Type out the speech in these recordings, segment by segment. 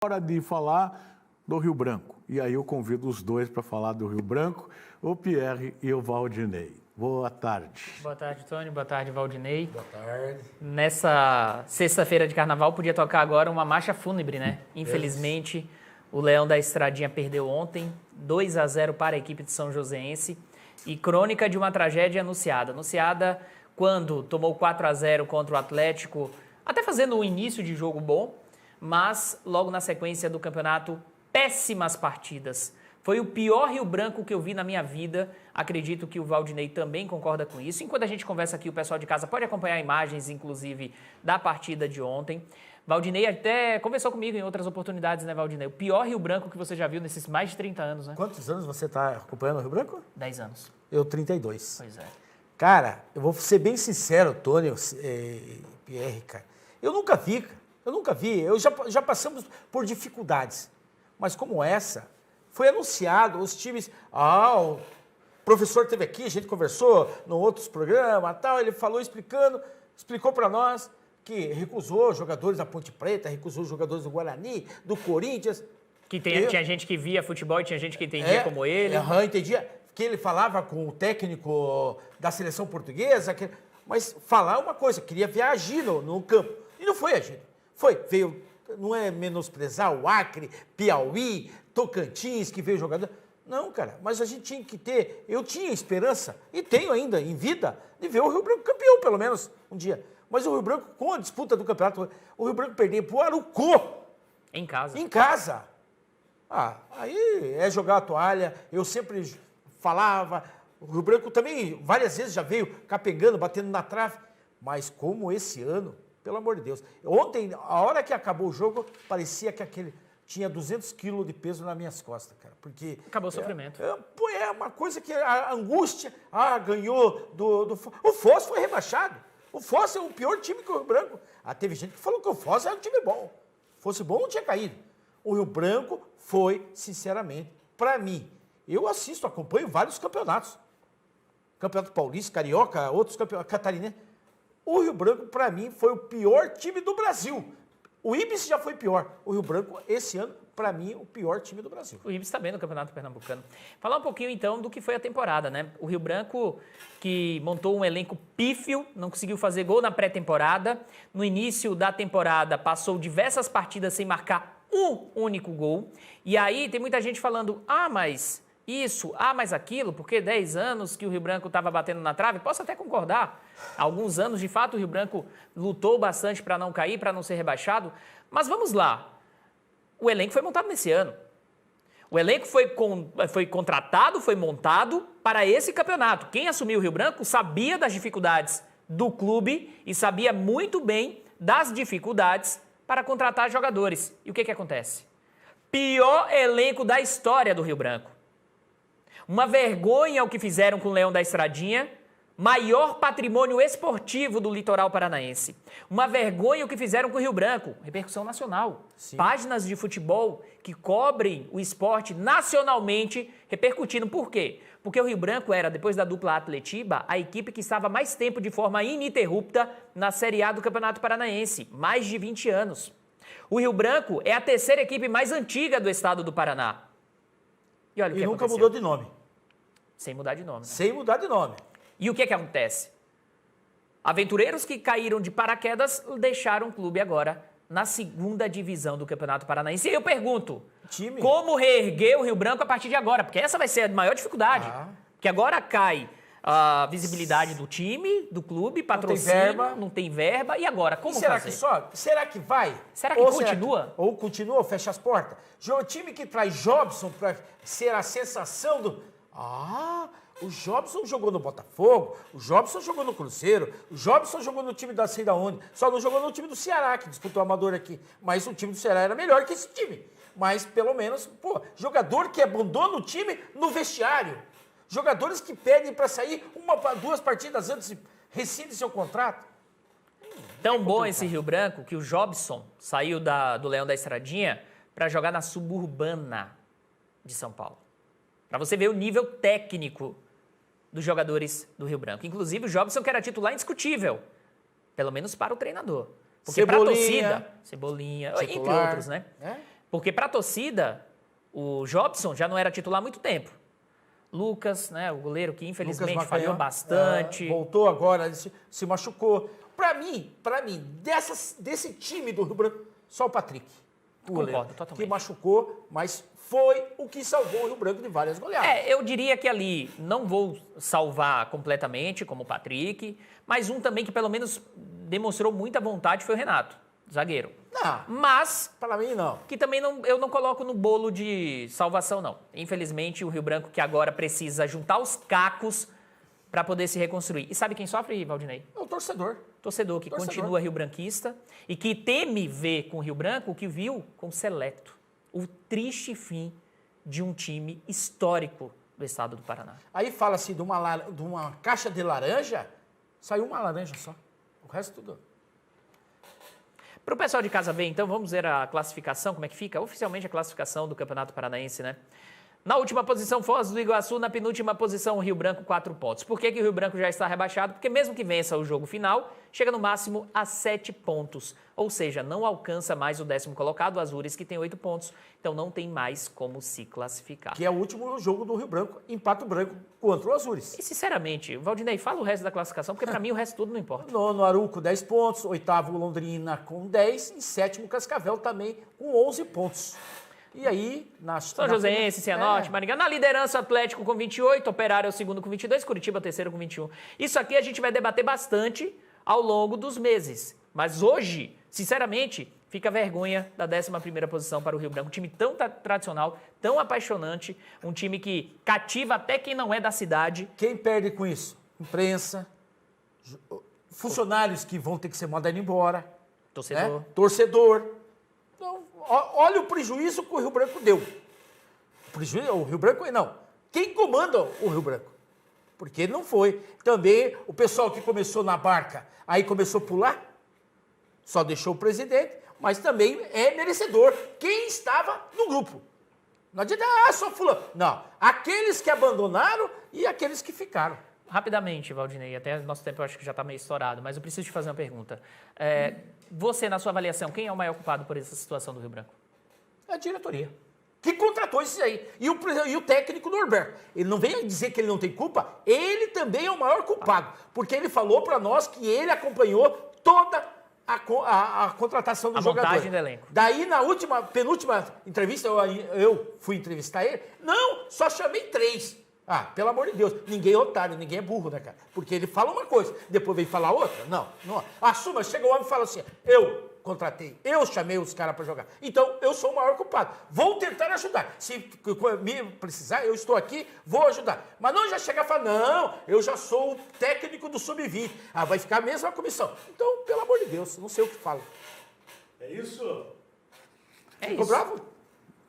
Hora de falar do Rio Branco. E aí eu convido os dois para falar do Rio Branco, o Pierre e o Valdinei. Boa tarde. Boa tarde, Tony. Boa tarde, Valdinei. Boa tarde. Nessa sexta-feira de carnaval, podia tocar agora uma marcha fúnebre, né? Infelizmente, o Leão da Estradinha perdeu ontem, 2-0 para a equipe de São Joséense. E crônica de uma tragédia anunciada. Anunciada quando tomou 4-0 contra o Atlético, até fazendo um início de jogo bom, mas logo na sequência do campeonato, péssimas partidas. Foi o pior Rio Branco que eu vi na minha vida. Acredito que o Valdinei também concorda com isso. Enquanto a gente conversa aqui, o pessoal de casa pode acompanhar imagens, inclusive, da partida de ontem. Valdinei até conversou comigo em outras oportunidades, né, Valdinei? O pior Rio Branco que você já viu nesses mais de 30 anos, né? Quantos anos você está acompanhando o Rio Branco? 10 anos. Eu, 32. Pois é. Cara, eu vou ser bem sincero, Tony, Pierre, cara. Eu nunca vi, cara. Eu nunca vi. Já passamos por dificuldades. Mas como essa, foi anunciado, os times... o professor esteve aqui, a gente conversou em outros programas, tal, ele falou explicou para nós que recusou jogadores da Ponte Preta, recusou jogadores do Guarani, do Corinthians. Que tinha gente que via futebol e tinha gente que entendia como ele. Entendia. Que ele falava com o técnico da seleção portuguesa, mas falar uma coisa, queria ver agir no campo. E não foi agir. Veio, não é menosprezar o Acre, Piauí, Tocantins, que veio jogador. Não, cara, mas a gente tinha que ter, eu tinha esperança, e tenho ainda em vida, de ver o Rio Branco campeão, pelo menos, um dia. Mas o Rio Branco, com a disputa do campeonato, o Rio Branco perdeu pro Arucó. Em casa. Em casa. Aí é jogar a toalha, eu sempre falava, o Rio Branco também várias vezes já veio capengando, batendo na trave, mas como esse ano, pelo amor de Deus. Ontem, a hora que acabou o jogo, parecia que aquele tinha 200 quilos de peso nas minhas costas, cara, porque... Acabou o sofrimento. É uma coisa que a angústia, ganhou o Foz foi rebaixado. O Foz é o pior time que o Rio Branco. Teve gente que falou que o Foz era um time bom. Fosse bom, não tinha caído. O Rio Branco foi, sinceramente, para mim, eu acompanho vários campeonatos. Campeonato Paulista, Carioca, outros campeonatos, Catarinense. O Rio Branco, para mim, foi o pior time do Brasil. O Ibis já foi pior. O Rio Branco, esse ano, para mim, o pior time do Brasil. O Ibis está bem no Campeonato Pernambucano. Falar um pouquinho, então, do que foi a temporada, né? O Rio Branco, que montou um elenco pífio, não conseguiu fazer gol na pré-temporada. No início da temporada, passou diversas partidas sem marcar um único gol. E aí, tem muita gente falando, mas... isso, mais aquilo, porque 10 anos que o Rio Branco estava batendo na trave, posso até concordar. Há alguns anos, de fato, o Rio Branco lutou bastante para não cair, para não ser rebaixado. Mas vamos lá, o elenco foi montado nesse ano. O elenco foi contratado, foi montado para esse campeonato. Quem assumiu o Rio Branco sabia das dificuldades do clube e sabia muito bem das dificuldades para contratar jogadores. E o que acontece? Pior elenco da história do Rio Branco. Uma vergonha o que fizeram com o Leão da Estradinha, maior patrimônio esportivo do litoral paranaense. Uma vergonha o que fizeram com o Rio Branco, repercussão nacional. Sim. Páginas de futebol que cobrem o esporte nacionalmente repercutindo. Por quê? Porque o Rio Branco era, depois da dupla Atletiba, a equipe que estava mais tempo de forma ininterrupta na Série A do Campeonato Paranaense, mais de 20 anos. O Rio Branco é a terceira equipe mais antiga do estado do Paraná. E olha o que nunca aconteceu. Mudou de nome. Sem mudar de nome. Né? Sem mudar de nome. E o que acontece? Aventureiros que caíram de paraquedas deixaram o clube agora na segunda divisão do Campeonato Paranaense. E eu pergunto, como reerguer o Rio Branco a partir de agora? Porque essa vai ser a maior dificuldade. Porque agora cai a visibilidade do time, do clube, patrocínio, não tem verba. E agora, como será fazer? Que sobe? Será que vai? Será que continua? Ou continua, ou fecha as portas? O time que traz Jobson para ser a sensação do... o Jobson jogou no Botafogo, o Jobson jogou no Cruzeiro, o Jobson jogou no time da sei da onde, só não jogou no time do Ceará, que disputou o Amador aqui. Mas o time do Ceará era melhor que esse time. Mas, pelo menos, jogador que abandona o time no vestiário. Jogadores que pedem para sair 2 partidas antes de rescinde seu contrato. Tão bom esse Rio Branco que o Jobson saiu do Leão da Estradinha para jogar na Suburbana de São Paulo. Para você ver o nível técnico dos jogadores do Rio Branco. Inclusive o Jobson, que era titular indiscutível, pelo menos para o treinador. Porque para a torcida, Cebolinha, titular, entre outros, né? Porque para a torcida, o Jobson já não era titular há muito tempo. Lucas, né, o goleiro que infelizmente Lucas falhou Macanhão, bastante. voltou agora, ele se machucou. Para mim, desse time do Rio Branco, só o Patrick. O goleiro, Concordo totalmente. que machucou, mas foi o que salvou o Rio Branco de várias goleadas. Eu diria que ali não vou salvar completamente, como o Patrick, mas um também que pelo menos demonstrou muita vontade foi o Renato, zagueiro. Não, Mas para mim não. que também eu não coloco no bolo de salvação, não. Infelizmente, o Rio Branco que agora precisa juntar os cacos para poder se reconstruir. E sabe quem sofre, Valdinei? É o torcedor. Torcedor que continua rio-branquista e que teme ver com o Rio Branco o que viu com o Selecto. O triste fim de um time histórico do estado do Paraná. Aí fala-se de uma caixa de laranja, saiu uma laranja só. O resto tudo. Para o pessoal de casa ver, então, vamos ver a classificação, como é que fica? Oficialmente a classificação do Campeonato Paranaense, né? Na última posição, Foz do Iguaçu. Na penúltima posição, o Rio Branco, 4 pontos. Por que o Rio Branco já está rebaixado? Porque mesmo que vença o jogo final, chega no máximo a 7 pontos. Ou seja, não alcança mais o 10º colocado, o Azures, que tem 8 pontos. Então não tem mais como se classificar. Que é o último jogo do Rio Branco, em Pato Branco, contra o Azures. E sinceramente, Valdinei, fala o resto da classificação, porque para mim o resto tudo não importa. Nono, Aruco, 10 pontos. Oitavo, Londrina, com 10. E sétimo, Cascavel, também com 11 pontos. E aí, São Joséense, Cianorte, Maringá. Na liderança, Atlético com 28, Operário é o segundo com 22, Curitiba o terceiro com 21. Isso aqui a gente vai debater bastante ao longo dos meses. Mas hoje, sinceramente, fica vergonha da 11ª posição para o Rio Branco. Um time tão tradicional, tão apaixonante, um time que cativa até quem não é da cidade. Quem perde com isso? Imprensa, funcionários que vão ter que ser mandados embora. Torcedor. Né? Torcedor. Então, olha o prejuízo que o Rio Branco deu. O Rio Branco, não. Quem comanda o Rio Branco? Porque não foi. Também o pessoal que começou na barca, aí começou a pular, só deixou o presidente, mas também é merecedor. Quem estava no grupo? Não adianta, só fulano. Não, aqueles que abandonaram e aqueles que ficaram. Rapidamente, Valdinei, até nosso tempo eu acho que já está meio estourado, mas eu preciso te fazer uma pergunta. Você, na sua avaliação, quem é o maior culpado por essa situação do Rio Branco? É a diretoria. Que contratou isso aí. E o técnico Norberto. Ele não vem dizer que ele não tem culpa, ele também é o maior culpado. Porque ele falou para nós que ele acompanhou toda a contratação do jogador. A montagem do elenco. Daí, na penúltima entrevista, eu fui entrevistar ele. Não, só chamei 3. Pelo amor de Deus, ninguém é otário, ninguém é burro, né, cara? Porque ele fala uma coisa, depois vem falar outra. Não. Assuma, chega o homem e fala assim, eu contratei, eu chamei os caras para jogar. Então, eu sou o maior culpado. Vou tentar ajudar. Se me precisar, eu estou aqui, vou ajudar. Mas não já chegar e falar, não, eu já sou o técnico do Sub-20. Vai ficar a mesma comissão. Então, pelo amor de Deus, não sei o que falo. É isso? Ficou bravo?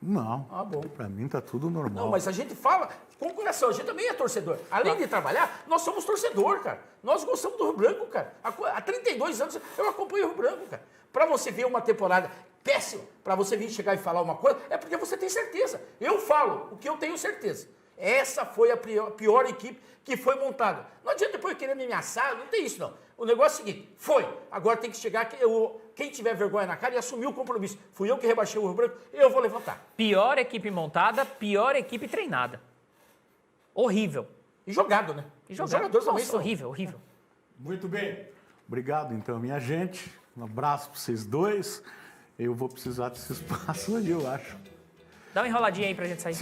Não. Bom. Para mim tá tudo normal. Não, mas a gente fala com o coração, a gente também é torcedor. Além de trabalhar, nós somos torcedor, cara. Nós gostamos do Rio Branco, cara. Há 32 anos eu acompanho o Rio Branco, cara. Para você ver uma temporada péssima, para você vir chegar e falar uma coisa, é porque você tem certeza. Eu falo o que eu tenho certeza. Essa foi a pior equipe que foi montada. Não adianta depois querer me ameaçar, não tem isso não. O negócio é o seguinte, agora tem que chegar, quem tiver vergonha na cara e assumir o compromisso. Fui eu que rebaixei o Rio Branco, eu vou levantar. Pior equipe montada, pior equipe treinada. Horrível. E jogado, né? E Os jogado. jogadores também são. Horrível. Muito bem. Obrigado, então, minha gente. Um abraço para vocês dois. Eu vou precisar desse espaço aí, eu acho. Dá uma enroladinha aí pra gente sair.